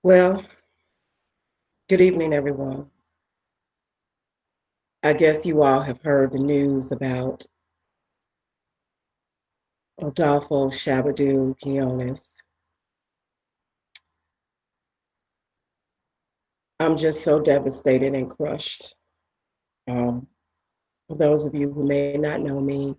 Well, good evening, everyone. I guess you all have heard the news about Adolfo Shabba Doo Quinones. I'm just so devastated and crushed. Um, for those of you who may not know me,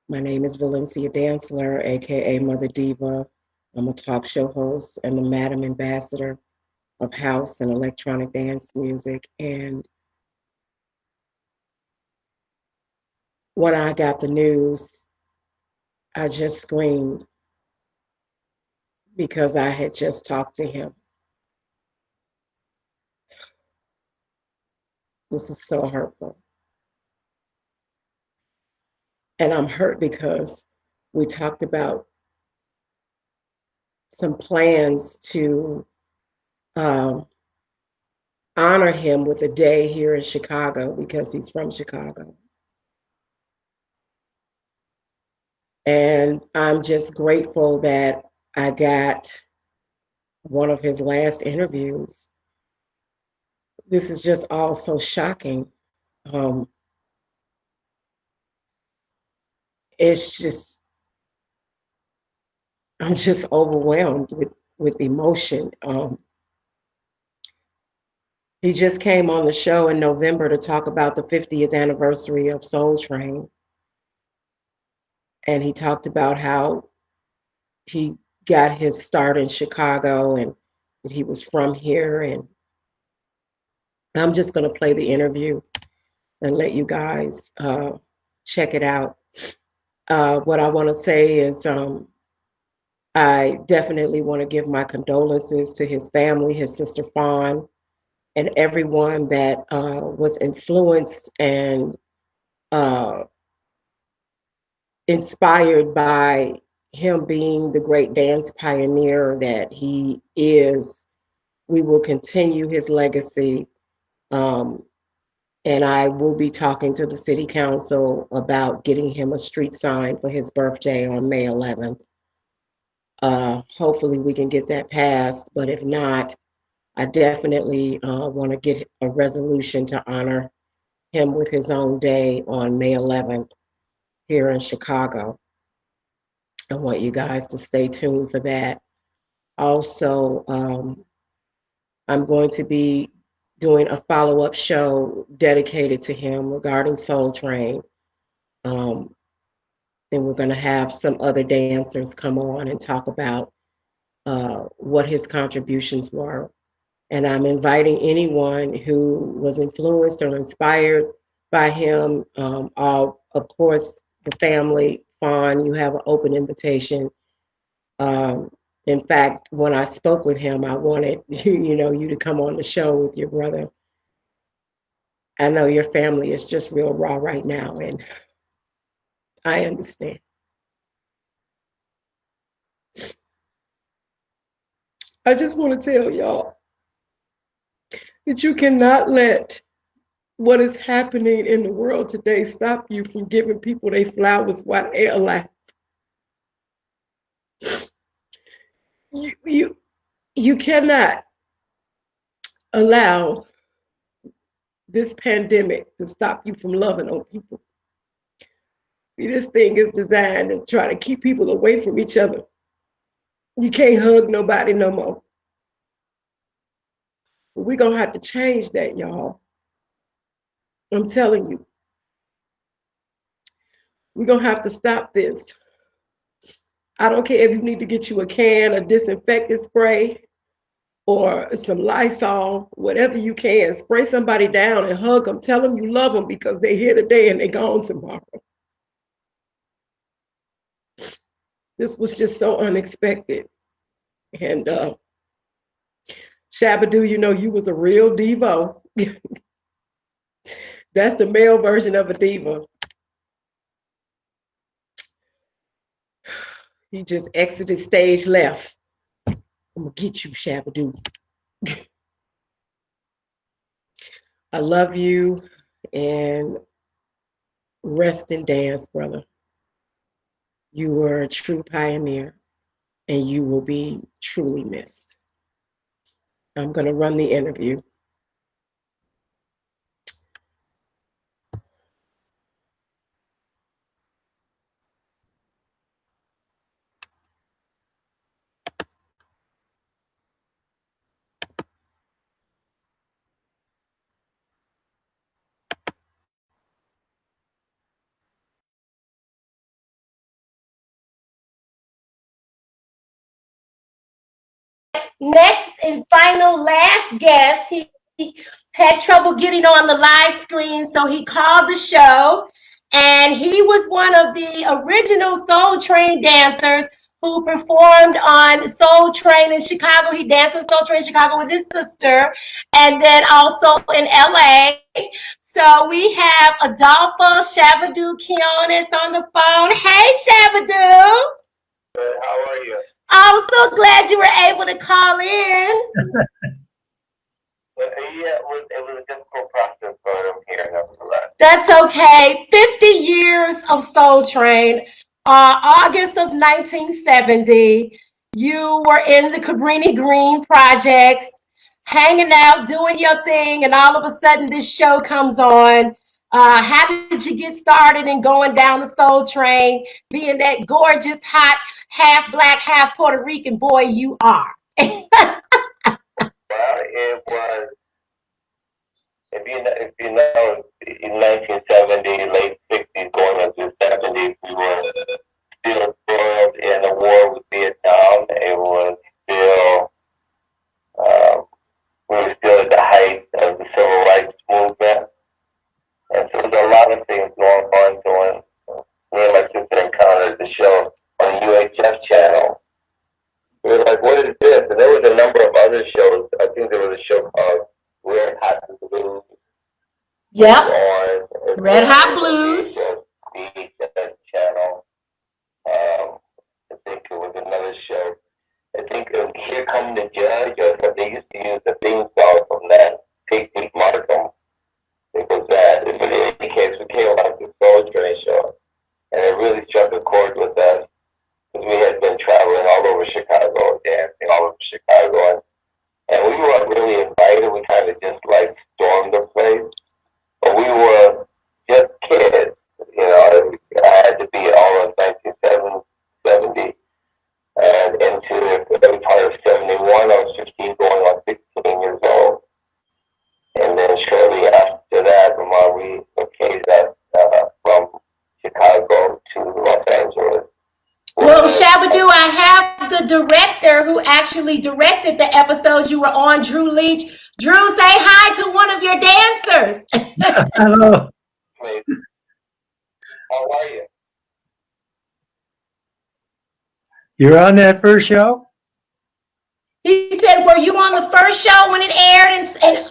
my name is Valencia Dantzler, aka Mother Diva. I'm a talk show host and the Madam Ambassador of house and electronic dance music. And when I got the news, I just screamed because I had just talked to him. This is so hurtful. And I'm hurt because we talked about some plans to um, honor him with a day here in Chicago because he's from Chicago. And I'm just grateful that I got one of his last interviews. This is just all so shocking. Um, it's just, I'm just overwhelmed with emotion. He just came on the show in November to talk about the 50th anniversary of Soul Train. And he talked about how he got his start in Chicago and that he was from here. And I'm just going to play the interview and let you guys check it out. What I want to say is I definitely want to give my condolences to his family, his sister Fawn, and everyone that was influenced and uh, inspired by him being the great dance pioneer that he is. We will continue his legacy. Um, and I will be talking to the city council about getting him a street sign for his birthday on May 11th. Hopefully, we can get that passed. But if not, I definitely want to get a resolution to honor him with his own day on May 11th here in Chicago. I want you guys to stay tuned for that. Also, I'm going to be doing a follow up show dedicated to him regarding Soul Train. Um, and we're going to have some other dancers come on and talk about what his contributions were. And I'm inviting anyone who was influenced or inspired by him. All, of course, the family, Fawn, you have an open invitation. Um, in fact, when I spoke with him, I wanted you to come on the show with your brother. I know your family is just real raw right now, and I understand. I just want to tell y'all that you cannot let what is happening in the world today stop you from giving people their flowers while they're alive. You you you cannot allow this pandemic to stop you from loving on people. See, this thing is designed to try to keep people away from each other. You can't hug nobody no more. But we're gonna have to change that, y'all. I'm telling you, we're gonna have to stop this. I don't care if you need to get you a can of disinfectant spray or some Lysol, whatever you can. Spray somebody down and hug them. Tell them you love them because they're here today and they're gone tomorrow. This was just so unexpected. And Shabba Doo, you was a real diva. That's the male version of a diva. He just exited stage left. I'm gonna get you, Shabba Doo. I love you and rest and dance, brother. You were a true pioneer and you will be truly missed. I'm going to run the interview. Next and final last guest, he had trouble getting on the live screen, so he called the show. And he was one of the original Soul Train dancers who performed on Soul Train in Chicago. He danced on Soul Train in Chicago with his sister, and then also in LA. So we have Adolfo Shabba Doo Quinones on the phone. Hey, Shabba Doo. Good. How are you? I'm so glad you were able to call in. Yeah, it was a difficult process, but I'm here nevertheless. That's okay. 50 years of Soul Train. August of 1970, you were in the Cabrini Green projects, hanging out, doing your thing, and all of a sudden this show comes on. How did you get started in going down the Soul Train, being that gorgeous, hot, half black, half Puerto Rican boy you are? Well, it was, if you know, in 1970, late 60s, going into the 70s, we were still spoiled in the war with Vietnam. It was still, we were still at the height of the civil rights movement. And so there's a lot of things going on. So when me and my sister encountered the show on the UHF channel, we were like, what is this? And there was a number of other shows. I think there was a show called Red Hot Blues. Yep. Red Hot Blues. The channel. I think it was another show. I think Here Come the Judge, or they used to use the theme song from that. Take Markham. It was that. But in any case, we came out the Soul Train show, and it really struck a chord with us. Because we had been traveling all over Chicago, dancing all over Chicago, and we weren't really invited. We kind of just like stormed the place, but we were just kids, you know. I had to be all of 1970 and into the early part of 71. I was 15, going on 16 years old, and then shortly after that, my mom relocated us from Chicago to Los Angeles. Well, Shabba Doo, I have the director who actually directed the episodes you were on, Drew Leach. Drew, say hi to one of your dancers. Hello. How are you? You're on that first show? He said, were you on the first show when it aired? And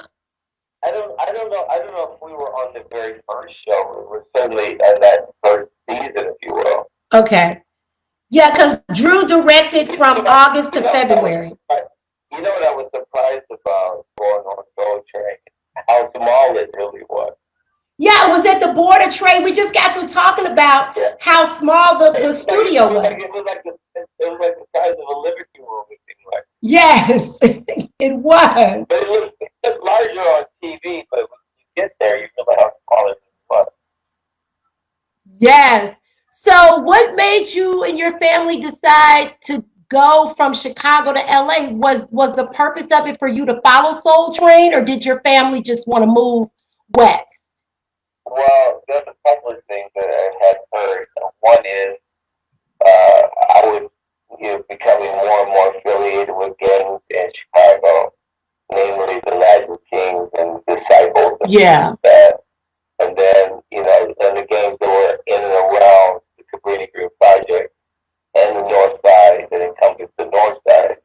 I don't know if we were on the very first show. We were certainly in that first season, if you will. Okay. Yeah, because Drew directed from August to February. You know what I was surprised about going on Soul Train? How small it really was. Yeah, it was at the border trade. We just got through talking about how small the studio was. It was like the size of a Liberty Room, it seemed like. Yes, it was. But it looked larger on TV, but when you get there, you realize how small it was. Yes. So what made you and your family decide to go from Chicago to LA? Was the purpose of it for you to follow Soul Train, or did your family just want to move west? Well, there's a couple of things that I had heard. One is I was becoming more and more affiliated with gangs in Chicago, namely the Latin Kings and Disciples. Yeah. And then, and the gangs that were in and around the Cabrini Green Project and the North Side that encompassed the North Side.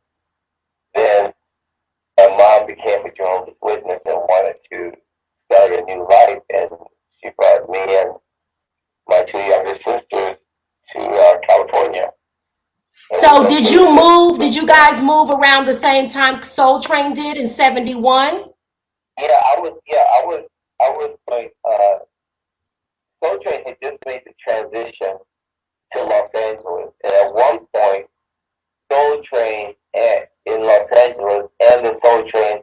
Then my mom became a Jehovah's Witness and wanted to start a new life, and she brought me and my two younger sisters to California. So did you guys move around the same time Soul Train did in 71? Yeah, I was like, Soul Train had just made the transition to Los Angeles. And at one point, Soul Train in Los Angeles and the Soul Train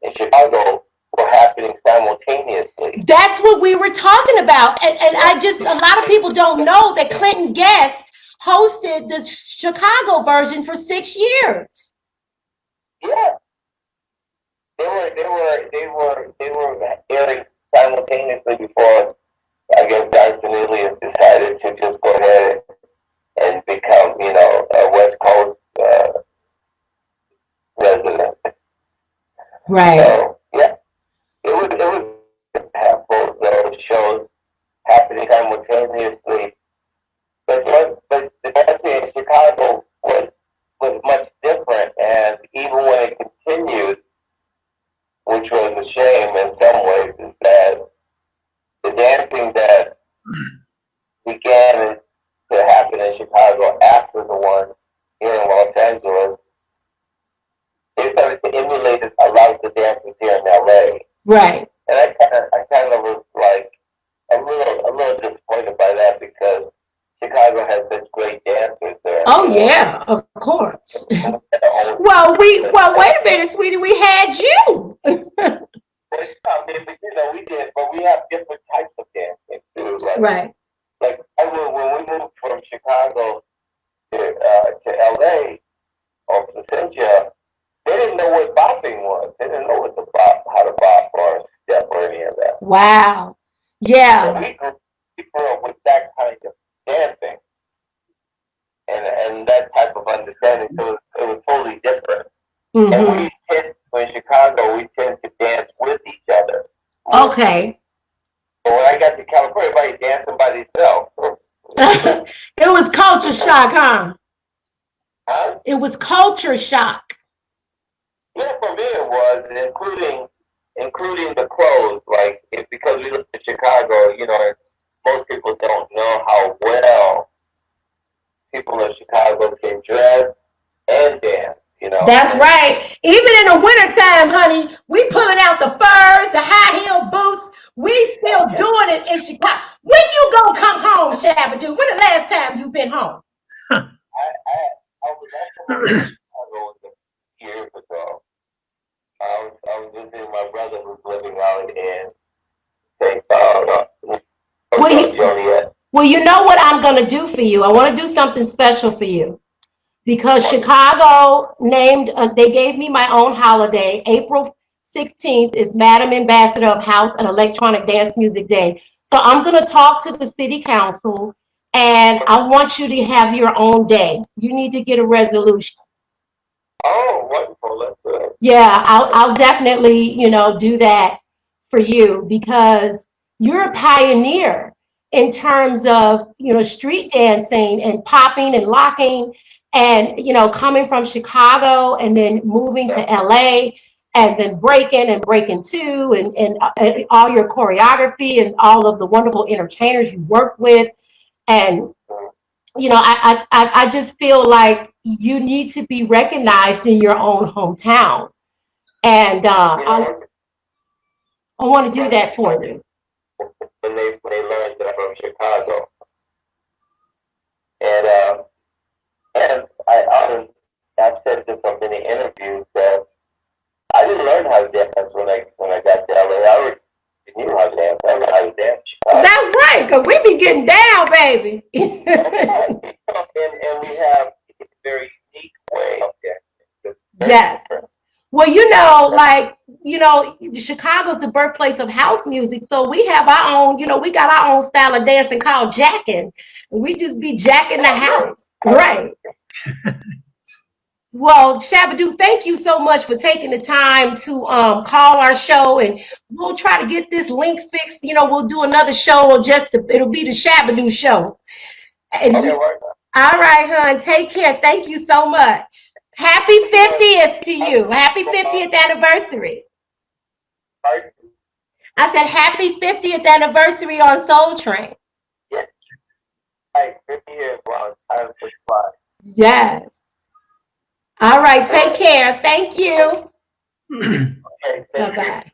in Chicago were happening simultaneously. That's what we were talking about. And a lot of people don't know that Clinton Guest hosted the Chicago version for 6 years. Yeah. They were airing simultaneously before, I guess, Johnson Elias decided to just go ahead and become, a West Coast resident. Right. So, yeah, it was have both those shows happening simultaneously. But the dancing in Chicago was much different, and even when it continued, which was a shame in some ways, is that the dancing that began to happen in Chicago after the one here in Los Angeles, they started to emulate a lot of the dances here in LA. Right. And I kind of was like a little disappointed by that, because Chicago has such great dancers there. Oh yeah, of course. Well, wait a minute, sweetie, we had you. We did, but we have different types of dancing too. Right. Like when we moved from Chicago to LA or Placentia, they didn't know what bopping was. They didn't know how to bop or step or any of that. Wow. Yeah. So we grew up with that kind of dancing and that type of understanding. So it was totally different. Mm-hmm. And in Chicago, we tend to dance with each other. Okay. But when I got to California, everybody dancing by themselves. It was culture shock, huh? Huh? It was culture shock. Yeah, for me it was, including the clothes. Like, because we lived in Chicago, most people don't know how well people in Chicago can dress and dance. That's right. Even in the wintertime, honey, we pulling out the furs, the high heel boots. We still doing it in Chicago. When you gonna come home, Shabba Doo? When the last time you been home? I was actually in Chicago years ago. I was visiting my brother who's living out in St. Paul. Well, you know what I'm gonna do for you? I want to do something special for you. Because Chicago they gave me my own holiday. April 16th is Madam Ambassador of House and Electronic Dance Music Day. So I'm going to talk to the city council, and I want you to have your own day. You need to get a resolution. Oh, wonderful. That's good. Yeah, I'll definitely, do that for you, because you're a pioneer in terms of, street dancing and popping and locking. And, coming from Chicago and then moving to LA and then breaking two and all your choreography and all of the wonderful entertainers you work with. And, I just feel like you need to be recognized in your own hometown. And I want to do that for you. When they learned that from Chicago. And I've said this on many interviews that I didn't learn how to dance when I got to LA. I already knew how to dance. I learned how to dance. That's right, because we be getting down, baby. And we have a very unique way of dancing. Yes. Well, Chicago's the birthplace of house music, so we have our own, we got our own style of dancing called jacking. We just be jacking the house. Right. Well, Shabba Doo, thank you so much for taking the time to call our show, and we'll try to get this link fixed. We'll do another show, or it'll be the Shabba Doo show. And Okay, all right, hon. Take care. Thank you so much. Happy 50th to you. Happy 50th anniversary. I said happy 50th anniversary on Soul Train. Yes. Right, 50 years. Wow, time to fly. Yes. All right, take care. Thank you. Okay, Bye-bye.